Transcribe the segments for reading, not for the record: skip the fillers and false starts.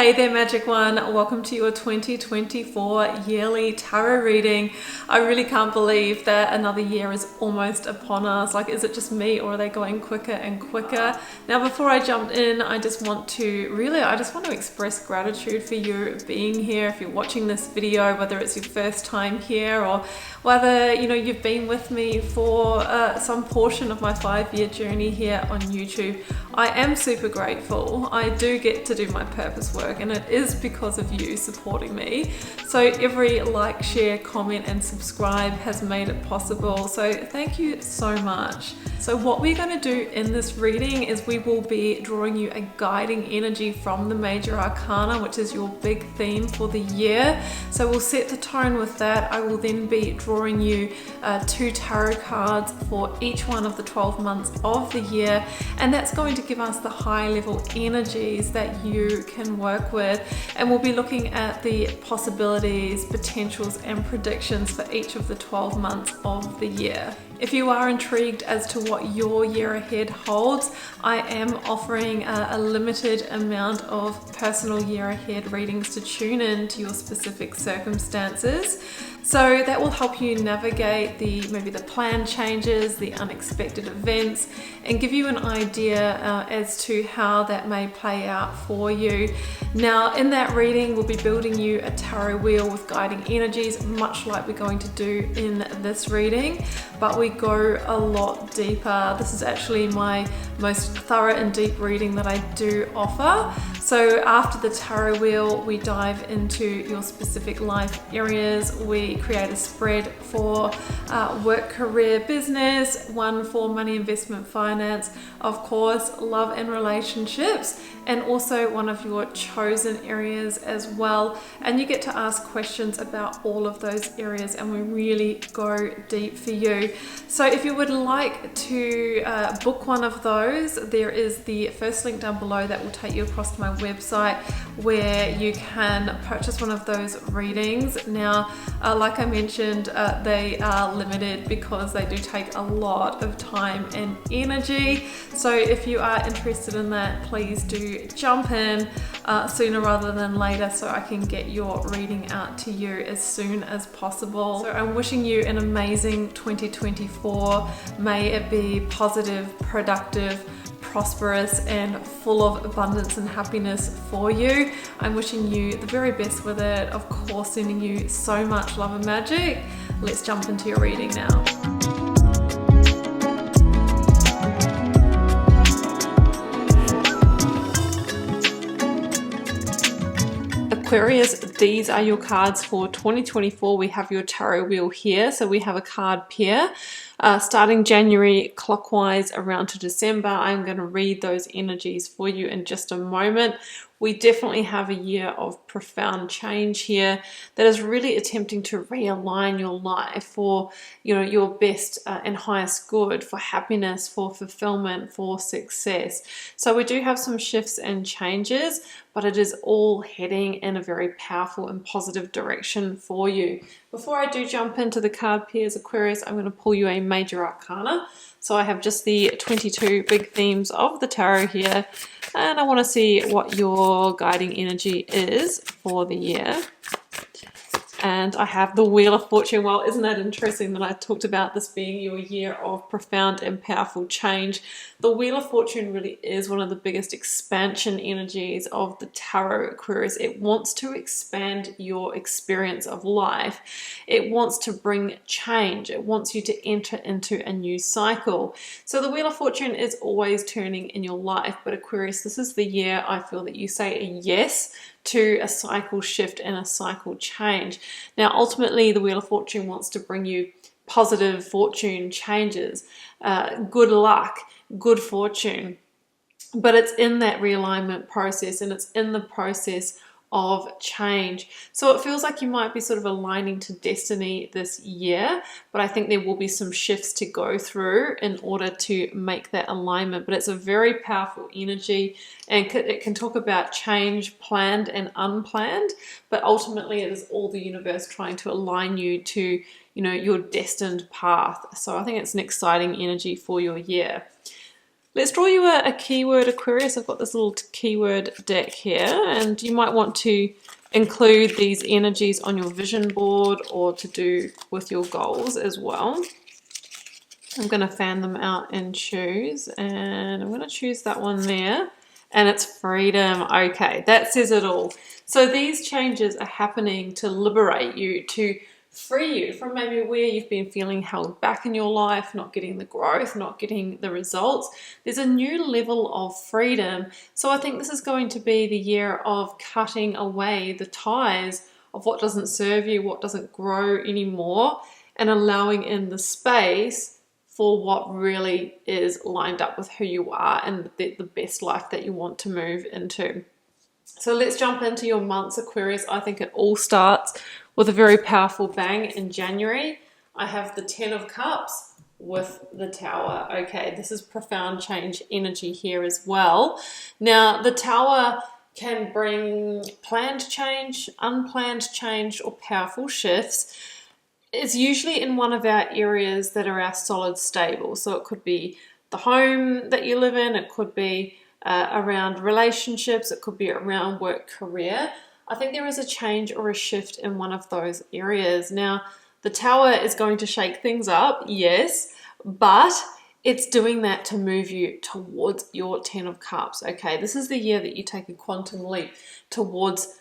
Hey there, Magic One. Welcome to your 2024 yearly tarot reading. I really can't believe that another year is almost upon us. Like, is it just me or are they going quicker and quicker? Now, before I jump in, I just want to express gratitude for you being here. If you're watching this video, whether it's your first time here or whether you've been with me for some portion of my 5-year journey here on YouTube, I am super grateful. I do get to do my purpose work, and it is because of you supporting me. So every like, share, comment and subscribe has made it possible, so thank you so much. So what we're going to do in this reading is we will be drawing you a guiding energy from the major arcana, which is your big theme for the year. So we'll set the tone with that. I will then be drawing you 2 tarot cards for each one of the 12 months of the year, and that's going to give us the high level energies that you can work with, and we'll be looking at the possibilities, potentials and predictions for each of the 12 months of the year. If you are intrigued as to what your year ahead holds, I am offering a limited amount of personal year ahead readings to tune in to your specific circumstances. So that will help you navigate maybe the plan changes, the unexpected events, and give you an idea as to how that may play out for you. Now, in that reading, we'll be building you a tarot wheel with guiding energies, much like we're going to do in this reading, but we go a lot deeper. This is actually my most thorough and deep reading that I do offer. So after the tarot wheel, we dive into your specific life areas. We create a spread for work, career, business, one for money, investment, finance, of course, love and relationships, and also one of your chosen areas as well. And you get to ask questions about all of those areas, and we really go deep for you. So if you would like to book one of those, there is the first link down below that will take you across to my website where you can purchase one of those readings. Now, like I mentioned, they are limited because they do take a lot of time and energy. So if you are interested in that, please do jump in sooner rather than later so I can get your reading out to you as soon as possible. So I'm wishing you an amazing 2024. May it be positive, productive, prosperous and full of abundance and happiness for you. I'm wishing you the very best with it. Of course, sending you so much love and magic. Let's jump into your reading now. Aquarius, these are your cards for 2024. We have your tarot wheel here. So we have a card pair starting January clockwise around to December. I'm going to read those energies for you in just a moment. We definitely have a year of profound change here that is really attempting to realign your life for your best and highest good, for happiness, for fulfillment, for success. So we do have some shifts and changes, but it is all heading in a very powerful and positive direction for you. Before I do jump into the card pairs, Aquarius, I'm going to pull you a major arcana. So I have just the 22 big themes of the tarot here, and I want to see what your guiding energy is for the year. And I have the Wheel of Fortune. Well, isn't that interesting that I talked about this being your year of profound and powerful change? The Wheel of Fortune really is one of the biggest expansion energies of the tarot, Aquarius. It wants to expand your experience of life. It wants to bring change. It wants you to enter into a new cycle. So the Wheel of Fortune is always turning in your life, but Aquarius, this is the year I feel that you say a yes to a cycle shift and a cycle change. Now, ultimately, the Wheel of Fortune wants to bring you positive fortune changes, good luck, good fortune, but it's in that realignment process, and it's in the process of change. So it feels like you might be sort of aligning to destiny this year, but I think there will be some shifts to go through in order to make that alignment. But it's a very powerful energy, and it can talk about change, planned and unplanned, but ultimately it is all the universe trying to align you to your destined path. So I think it's an exciting energy for your year. Let's draw you a keyword, Aquarius. I've got this little keyword deck here, and you might want to include these energies on your vision board or to do with your goals as well. I'm going to fan them out and choose, and I'm going to choose that one there, and it's freedom. Okay, that says it all. So these changes are happening to liberate you, to free you from maybe where you've been feeling held back in your life, not getting the growth, not getting the results. There's a new level of freedom. So I think this is going to be the year of cutting away the ties of what doesn't serve you, what doesn't grow anymore, and allowing in the space for what really is lined up with who you are and the best life that you want to move into. So let's jump into your months, Aquarius. I think it all starts with a very powerful bang in January. I have the 10 of Cups with the Tower. Okay, this is profound change energy here as well. Now, the Tower can bring planned change, unplanned change, or powerful shifts. It's usually in one of our areas that are our solid stable. So it could be the home that you live in, it could be around relationships, it could be around work, career. I think there is a change or a shift in one of those areas. Now, the Tower is going to shake things up, yes, but it's doing that to move you towards your 10 of Cups. Okay, this is the year that you take a quantum leap towards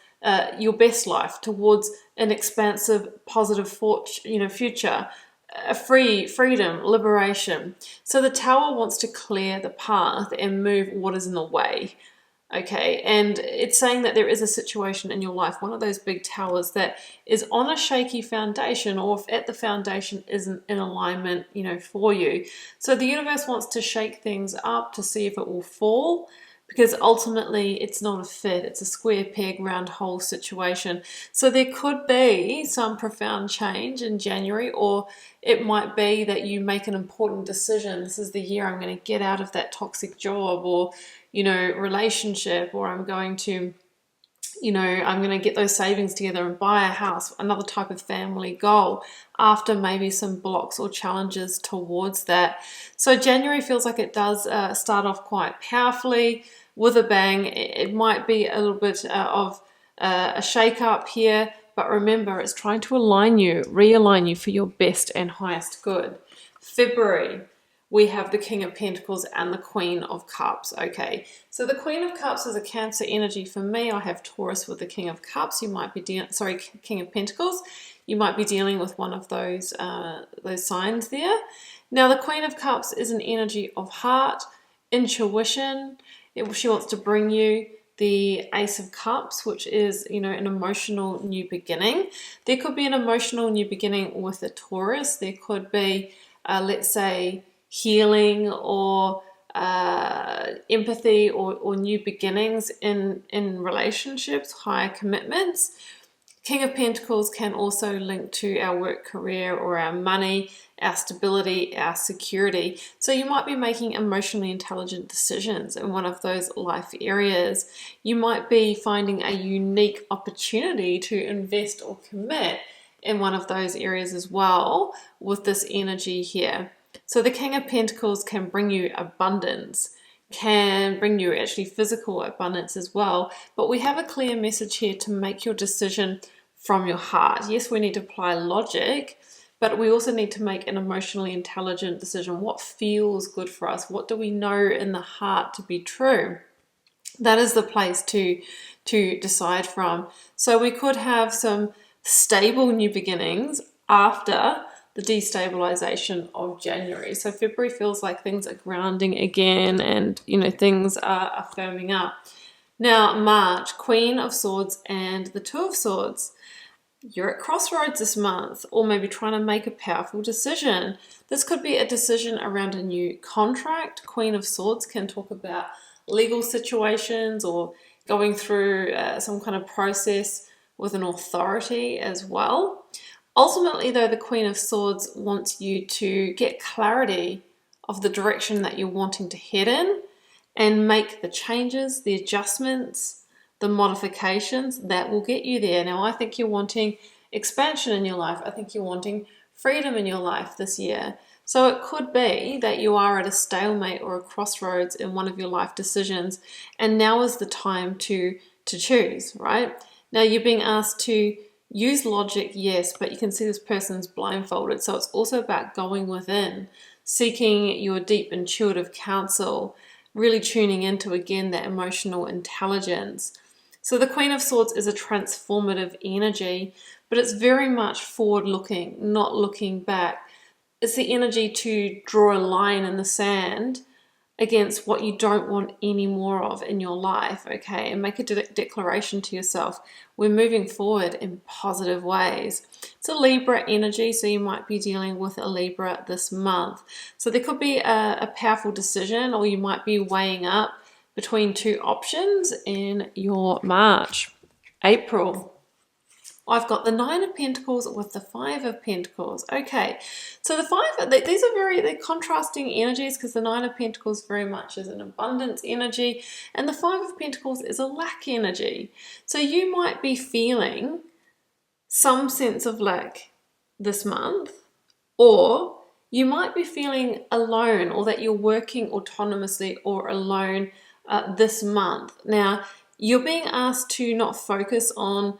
your best life, towards an expansive, positive future, freedom, liberation. So the Tower wants to clear the path and move what is in the way. Okay, and it's saying that there is a situation in your life, one of those big towers that is on a shaky foundation, or if at the foundation isn't in alignment, for you. So the universe wants to shake things up to see if it will fall, because ultimately it's not a fit, it's a square peg, round hole situation. So there could be some profound change in January, or it might be that you make an important decision. This is the year I'm going to get out of that toxic job or, relationship, or I'm going to get those savings together and buy a house, another type of family goal, after maybe some blocks or challenges towards that. So January feels like it does start off quite powerfully with a bang. It might be a little bit of a shake up here, but remember, it's trying to realign you for your best and highest good. February, we have the King of Pentacles and the Queen of Cups. Okay, so the Queen of Cups is a Cancer energy for me. I have Taurus with the King of Cups. You might be King of Pentacles. You might be dealing with one of those signs there. Now, the Queen of Cups is an energy of heart, intuition. She wants to bring you the Ace of Cups, which is, an emotional new beginning. There could be an emotional new beginning with a Taurus. There could be, let's say, healing or empathy or new beginnings in relationships, higher commitments. King of Pentacles can also link to our work career or our money, our stability, our security. So you might be making emotionally intelligent decisions in one of those life areas. You might be finding a unique opportunity to invest or commit in one of those areas as well with this energy here. So the King of Pentacles can bring you abundance, can bring you actually physical abundance as well. But we have a clear message here to make your decision from your heart. Yes, we need to apply logic, but we also need to make an emotionally intelligent decision. What feels good for us? What do we know in the heart to be true? That is the place to decide from. So we could have some stable new beginnings after the destabilization of January. So February feels like things are grounding again and, things are firming up. Now, March, Queen of Swords and the Two of Swords. You're at crossroads this month, or maybe trying to make a powerful decision. This could be a decision around a new contract. Queen of Swords can talk about legal situations or going through some kind of process with an authority as well. Ultimately, though, the Queen of Swords wants you to get clarity of the direction that you're wanting to head in and make the changes, the adjustments, the modifications that will get you there. Now, I think you're wanting expansion in your life. I think you're wanting freedom in your life this year. So it could be that you are at a stalemate or a crossroads in one of your life decisions, and now is the time to choose, right? Now you're being asked to use logic, yes, but you can see this person's blindfolded. So it's also about going within, seeking your deep intuitive counsel, really tuning into, again, that emotional intelligence. So the Queen of Swords is a transformative energy, but it's very much forward-looking, not looking back. It's the energy to draw a line in the sand against what you don't want any more of in your life, okay? And make a declaration to yourself. We're moving forward in positive ways. It's a Libra energy, so you might be dealing with a Libra this month. So there could be a powerful decision, or you might be weighing up between two options in your March. April. I've got the Nine of Pentacles with the Five of Pentacles. Okay, so these are they're contrasting energies, because the Nine of Pentacles very much is an abundance energy, and the Five of Pentacles is a lack energy. So you might be feeling some sense of lack this month, or you might be feeling alone, or that you're working autonomously or alone this month. Now, you're being asked to not focus on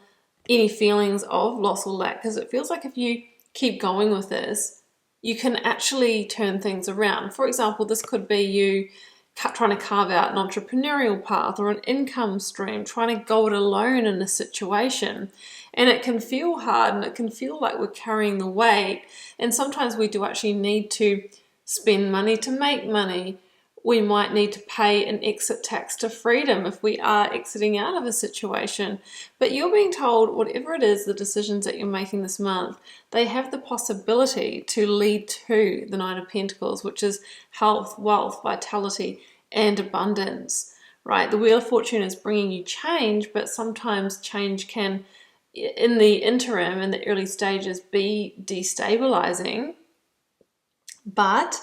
any feelings of loss or lack, because it feels like if you keep going with this, you can actually turn things around. For example, this could be you trying to carve out an entrepreneurial path or an income stream, trying to go it alone in a situation. And it can feel hard, and it can feel like we're carrying the weight. And sometimes we do actually need to spend money to make money. We might need to pay an exit tax to freedom if we are exiting out of a situation. But you're being told, whatever it is, the decisions that you're making this month, they have the possibility to lead to the Nine of Pentacles, which is health, wealth, vitality, and abundance, right? The Wheel of Fortune is bringing you change, but sometimes change can, in the interim, in the early stages, be destabilizing. But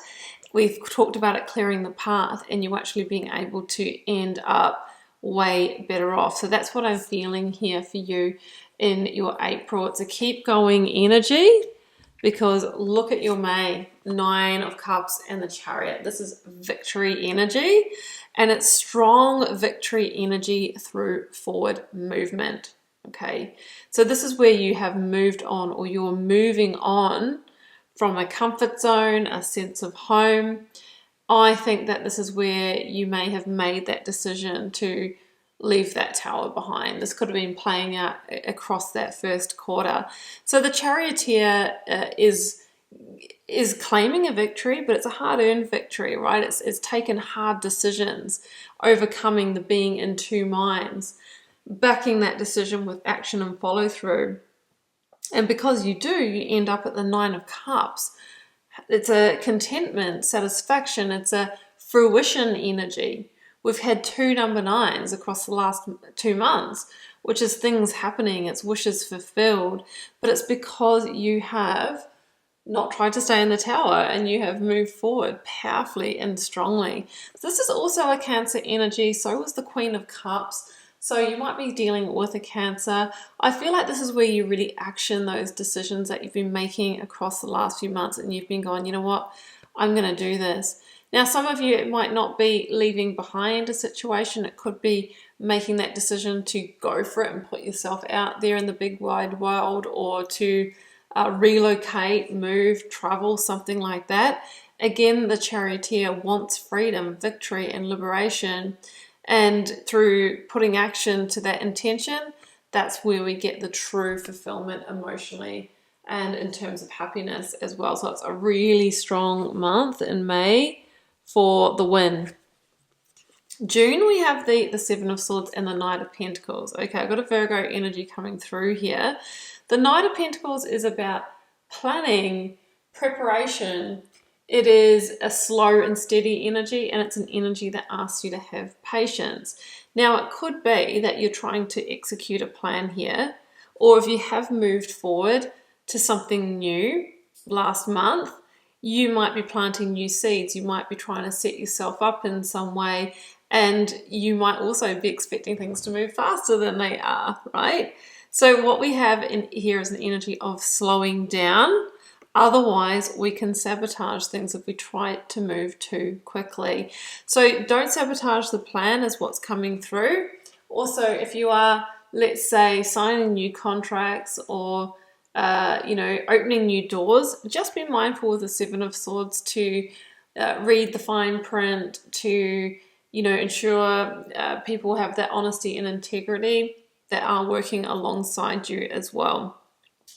we've talked about it clearing the path, and you actually being able to end up way better off. So that's what I'm feeling here for you in your April. It's a keep going energy, because look at your May, Nine of Cups and the Chariot. This is victory energy, and it's strong victory energy through forward movement. Okay, so this is where you have moved on, or you're moving on from a comfort zone, a sense of home. I think that this is where you may have made that decision to leave that tower behind. This could have been playing out across that first quarter. So the Charioteer is claiming a victory, but it's a hard-earned victory, right? It's taken hard decisions, overcoming the being in two minds, backing that decision with action and follow-through. And because you do, you end up at the Nine of Cups. It's a contentment, satisfaction, it's a fruition energy. We've had two number nines across the last 2 months, which is things happening, it's wishes fulfilled, but it's because you have not tried to stay in the tower and you have moved forward powerfully and strongly. This is also a Cancer energy, so was the Queen of Cups. So you might be dealing with a Cancer. I feel like this is where you really action those decisions that you've been making across the last few months, and you've been going, you know what, I'm going to do this. Now, some of you, it might not be leaving behind a situation. It could be making that decision to go for it and put yourself out there in the big wide world, or to relocate, move, travel, something like that. Again, the Charioteer wants freedom, victory, and liberation. And through putting action to that intention, that's where we get the true fulfillment emotionally and in terms of happiness as well. So it's a really strong month in May for the win. June, we have the Seven of Swords and the Knight of Pentacles. Okay, I've got a Virgo energy coming through here. The Knight of Pentacles is about planning, preparation. It is a slow and steady energy, and it's an energy that asks you to have patience. Now, it could be that you're trying to execute a plan here, or if you have moved forward to something new last month, you might be planting new seeds. You might be trying to set yourself up in some way, and you might also be expecting things to move faster than they are, right? So what we have in here is an energy of slowing down. Otherwise, we can sabotage things if we try to move too quickly. So don't sabotage the plan is what's coming through. Also, if you are, let's say, signing new contracts or opening new doors, just be mindful with the Seven of Swords to read the fine print, to ensure people have that honesty and integrity that are working alongside you as well.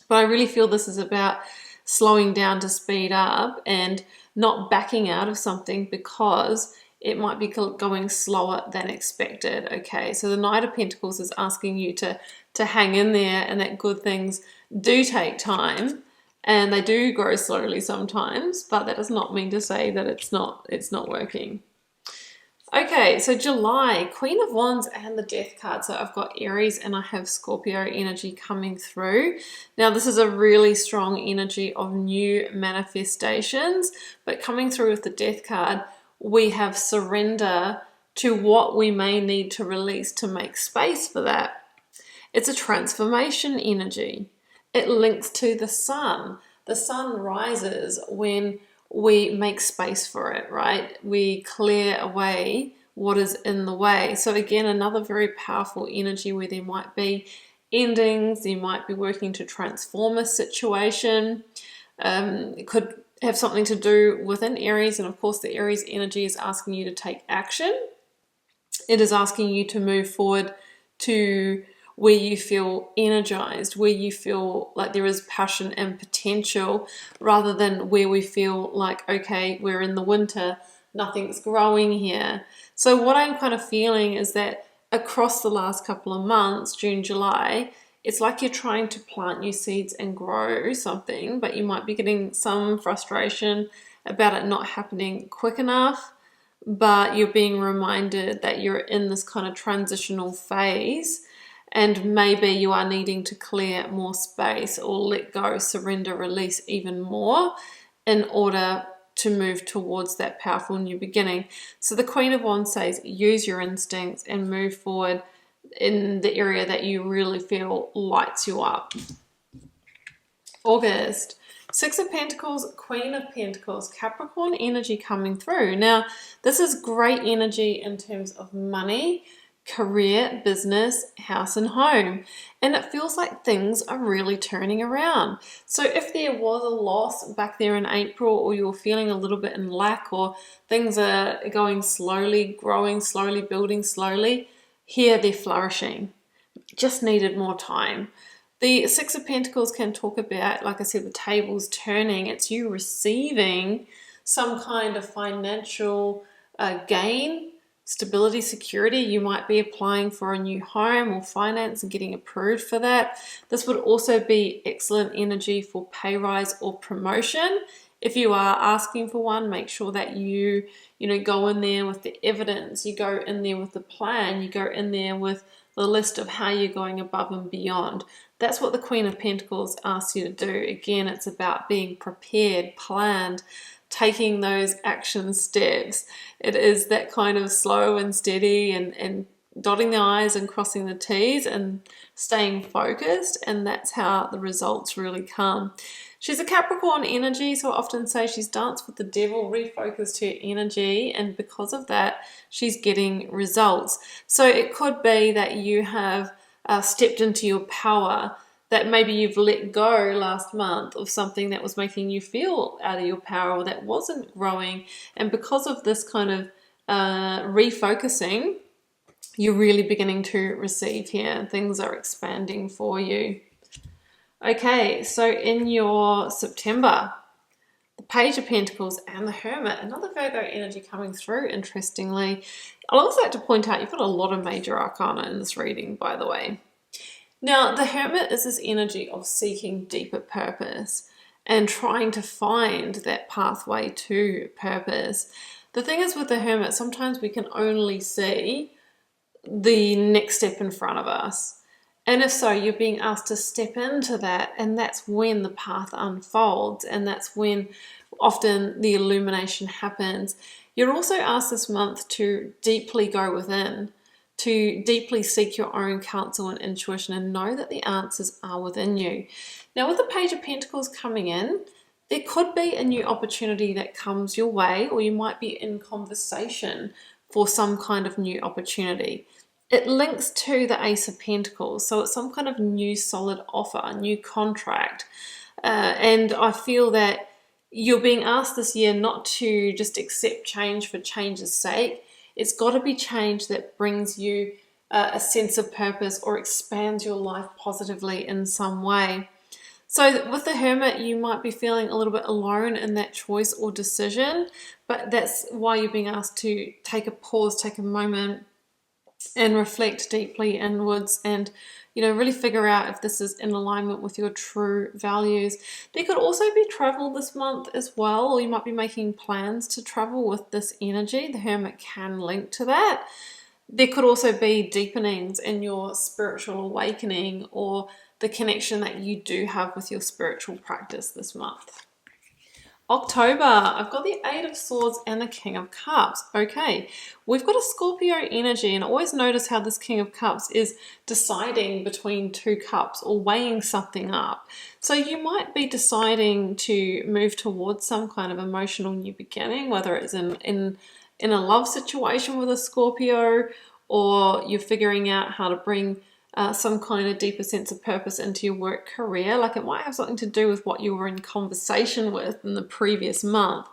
But I really feel this is about slowing down to speed up and not backing out of something because it might be going slower than expected. Okay, so the Knight of Pentacles is asking you to hang in there, and that good things do take time and they do grow slowly sometimes, but that does not mean to say that it's not working. Okay, so July, Queen of Wands and the Death card. So I've got Aries and I have Scorpio energy coming through. Now this is a really strong energy of new manifestations, but coming through with the Death card, we have surrender to what we may need to release to make space for that. It's a transformation energy. It links to the sun. The sun rises when we make space for it, right? We clear away what is in the way. So again, another very powerful energy where there might be endings, you might be working to transform a situation. It could have something to do with an Aries, and of course the Aries energy is asking you to take action. It is asking you to move forward to where you feel energized, where you feel like there is passion and potential, rather than where we feel like, okay, we're in the winter, nothing's growing here. So what I'm kind of feeling is that across the last couple of months, June, July, it's like you're trying to plant new seeds and grow something, but you might be getting some frustration about it not happening quick enough, but you're being reminded that you're in this kind of transitional phase. And maybe you are needing to clear more space or let go, surrender, release even more in order to move towards that powerful new beginning. So the Queen of Wands says, use your instincts and move forward in the area that you really feel lights you up. August, Six of Pentacles, Queen of Pentacles, Capricorn energy coming through. Now, this is great energy in terms of money, career, business, house and home, and it feels like things are really turning around. So if there was a loss back there in April, or you're feeling a little bit in lack, or things are going slowly, growing slowly, building slowly, here they're flourishing. Just needed more time. The Six of Pentacles can talk about, like I said, the tables turning. It's you receiving some kind of financial gain, stability, security. You might be applying for a new home or finance and getting approved for that. This would also be excellent energy for pay rise or promotion. If you are asking for one, make sure that you go in there with the evidence, you go in there with the plan, you go in there with the list of how you're going above and beyond. That's what the Queen of Pentacles asks you to do. Again, it's about being prepared, planned, taking those action steps. It is that kind of slow and steady and dotting the I's and crossing the T's and staying focused, and that's how the results really come. She's a Capricorn energy, so I often say she's danced with the devil, refocused her energy, and because of that, she's getting results. So it could be that you have stepped into your power, that maybe you've let go last month of something that was making you feel out of your power or that wasn't growing, and because of this kind of refocusing, you're really beginning to receive here, and things are expanding for you. Okay, so in your September, the Page of Pentacles and the Hermit, another Virgo energy coming through, interestingly. I'd also like to point out you've got a lot of major arcana in this reading, by the way. Now, the Hermit is this energy of seeking deeper purpose and trying to find that pathway to purpose. The thing is with the Hermit, sometimes we can only see the next step in front of us. And if so, you're being asked to step into that, and that's when the path unfolds, and that's when often the illumination happens. You're also asked this month to deeply go within, to deeply seek your own counsel and intuition, and know that the answers are within you. Now, with the Page of Pentacles coming in, there could be a new opportunity that comes your way, or you might be in conversation for some kind of new opportunity. It links to the Ace of Pentacles, so it's some kind of new solid offer, new contract. And I feel that you're being asked this year not to just accept change for change's sake. It's got to be change that brings you a sense of purpose or expands your life positively in some way. So with the Hermit, you might be feeling a little bit alone in that choice or decision, but that's why you're being asked to take a pause, take a moment, and reflect deeply inwards and, you know, really figure out if this is in alignment with your true values. There could also be travel this month as well, or you might be making plans to travel with this energy. The Hermit can link to that. There could also be deepenings in your spiritual awakening or the connection that you do have with your spiritual practice this month. October, I've got the Eight of Swords and the King of Cups. Okay, we've got a Scorpio energy, and always notice how this King of Cups is deciding between two cups or weighing something up. So you might be deciding to move towards some kind of emotional new beginning, whether it's in a love situation with a Scorpio, or you're figuring out how to bring some kind of deeper sense of purpose into your work career. Like, it might have something to do with what you were in conversation with in the previous month.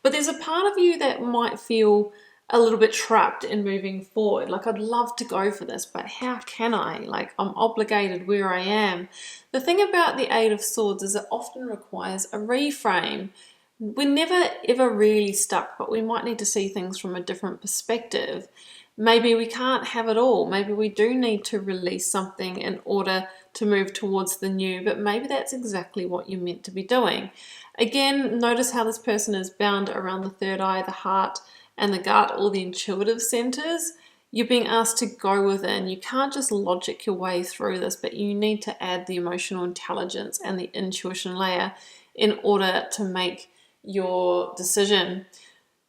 But there's a part of you that might feel a little bit trapped in moving forward. Like, I'd love to go for this, but how can I? Like, I'm obligated where I am. The thing about the Eight of Swords is it often requires a reframe. We're never ever really stuck, but we might need to see things from a different perspective. Maybe we can't have it all. Maybe we do need to release something in order to move towards the new, but maybe that's exactly what you're meant to be doing. Again, notice how this person is bound around the third eye, the heart, and the gut, all the intuitive centers. You're being asked to go within. You can't just logic your way through this, but you need to add the emotional intelligence and the intuition layer in order to make your decision.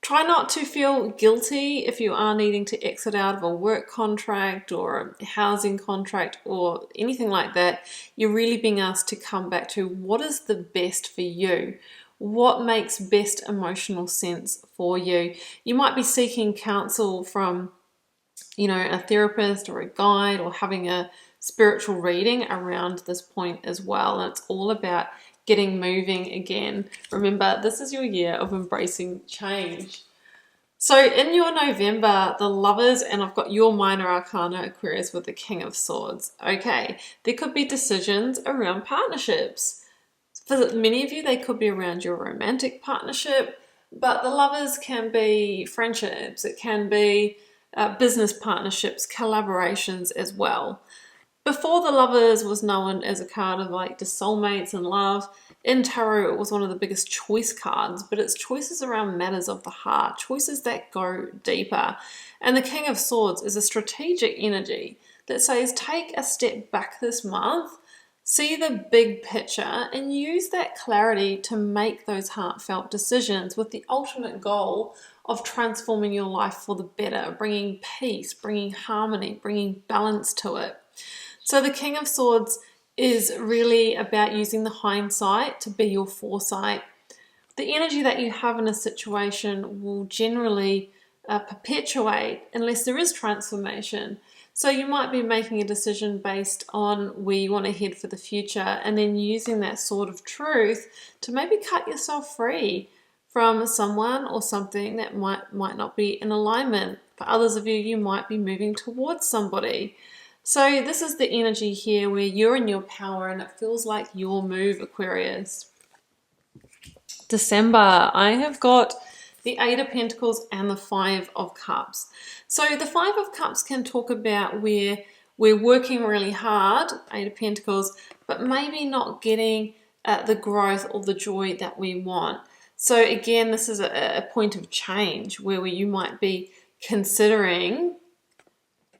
Try not to feel guilty if you are needing to exit out of a work contract or a housing contract or anything like that. You're really being asked to come back to what is the best for you. What makes best emotional sense for you? You might be seeking counsel from, you know, a therapist or a guide, or having a spiritual reading around this point as well. And it's all about getting moving again. Remember, this is your year of embracing change. So in your November, the Lovers, and I've got your minor arcana, Aquarius, with the King of Swords. Okay, there could be decisions around partnerships. For many of you, they could be around your romantic partnership, but the Lovers can be friendships. It can be business partnerships, collaborations as well. Before the Lovers was known as a card of like the soulmates and love, in tarot it was one of the biggest choice cards, but it's choices around matters of the heart, choices that go deeper. And the King of Swords is a strategic energy that says take a step back this month, see the big picture, and use that clarity to make those heartfelt decisions with the ultimate goal of transforming your life for the better, bringing peace, bringing harmony, bringing balance to it. So the King of Swords is really about using the hindsight to be your foresight. The energy that you have in a situation will generally perpetuate unless there is transformation. So you might be making a decision based on where you want to head for the future, and then using that sword of truth to maybe cut yourself free from someone or something that might not be in alignment. For others of you, you might be moving towards somebody. So this is the energy here where you're in your power and it feels like your move, Aquarius. December, I have got the Eight of Pentacles and the Five of Cups. So the Five of Cups can talk about where we're working really hard, Eight of Pentacles, but maybe not getting the growth or the joy that we want. So again, this is a point of change where you might be considering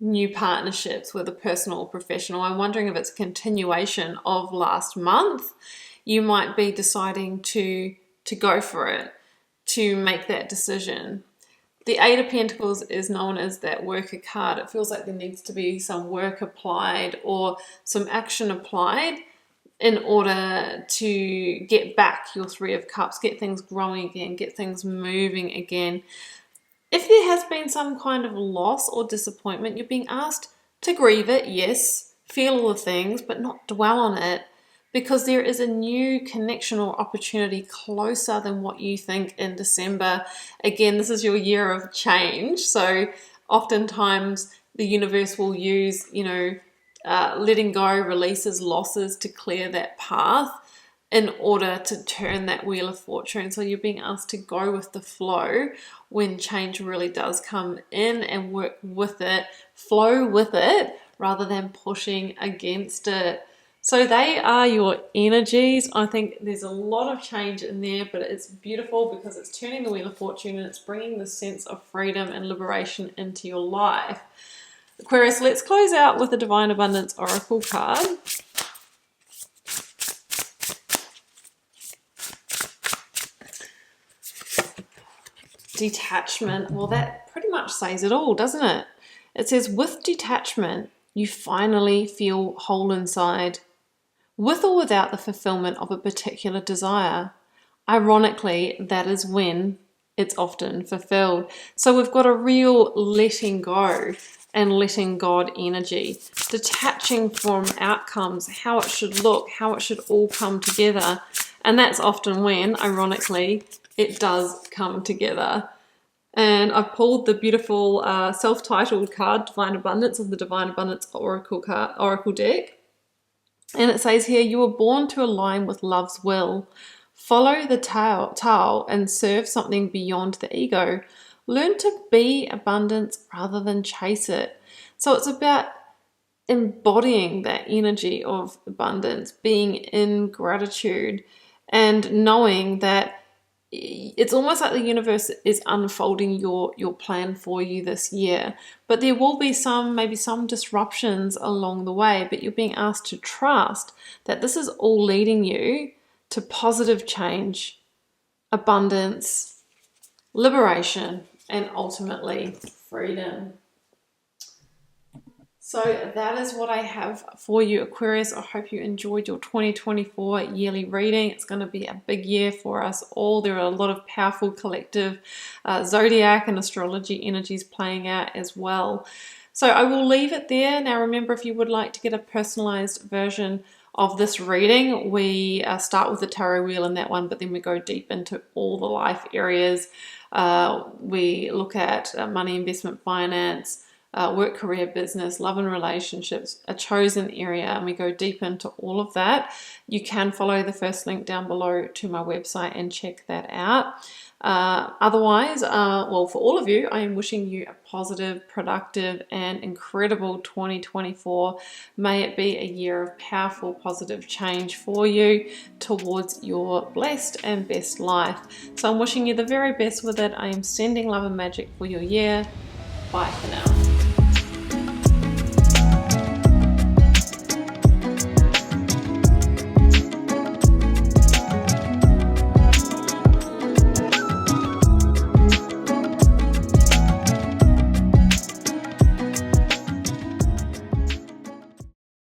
new partnerships, whether personal or professional. I'm wondering if it's a continuation of last month. You might be deciding to go for it, to make that decision. The Eight of Pentacles is known as that worker card. It feels like there needs to be some work applied or some action applied in order to get back your Three of Cups, get things growing again, get things moving again. If there has been some kind of loss or disappointment, you're being asked to grieve it, yes, feel all the things, but not dwell on it, because there is a new connection or opportunity closer than what you think in December. Again, this is your year of change, so oftentimes the universe will use, letting go, releases, losses to clear that path in order to turn that wheel of fortune. So you're being asked to go with the flow when change really does come in, and work with it, flow with it, rather than pushing against it. So they are your energies. I think there's a lot of change in there, but it's beautiful because it's turning the wheel of fortune and it's bringing the sense of freedom and liberation into your life. Aquarius, let's close out with the Divine Abundance Oracle card. Detachment. Well, that pretty much says it all, doesn't it? It says, with detachment, you finally feel whole inside, with or without the fulfillment of a particular desire. Ironically, that is when it's often fulfilled. So we've got a real letting go and letting God energy, detaching from outcomes, how it should look, how it should all come together. And that's often when, ironically, it does come together. And I've pulled the beautiful self-titled card, Divine Abundance, of the Divine Abundance Oracle deck. And it says here, you were born to align with love's will. Follow the Tao and serve something beyond the ego. Learn to be abundance rather than chase it. So it's about embodying that energy of abundance, being in gratitude, and knowing that it's almost like the universe is unfolding your plan for you this year. But there will be maybe some disruptions along the way, but you're being asked to trust that this is all leading you to positive change, abundance, liberation, and ultimately freedom. So that is what I have for you, Aquarius. I hope you enjoyed your 2024 yearly reading. It's going to be a big year for us all. There are a lot of powerful collective zodiac and astrology energies playing out as well. So I will leave it there. Now remember, if you would like to get a personalized version of this reading, we start with the tarot wheel in that one, but then we go deep into all the life areas. We look at money, investment, finance, work, career, business, love and relationships, a chosen area, and we go deep into all of that. You can follow the first link down below to my website and check that out. Otherwise, well, for all of you, I am wishing you a positive, productive, and incredible 2024. May it be a year of powerful, positive change for you towards your blessed and best life. So I'm wishing you the very best with it. I am sending love and magic for your year. Bye for now.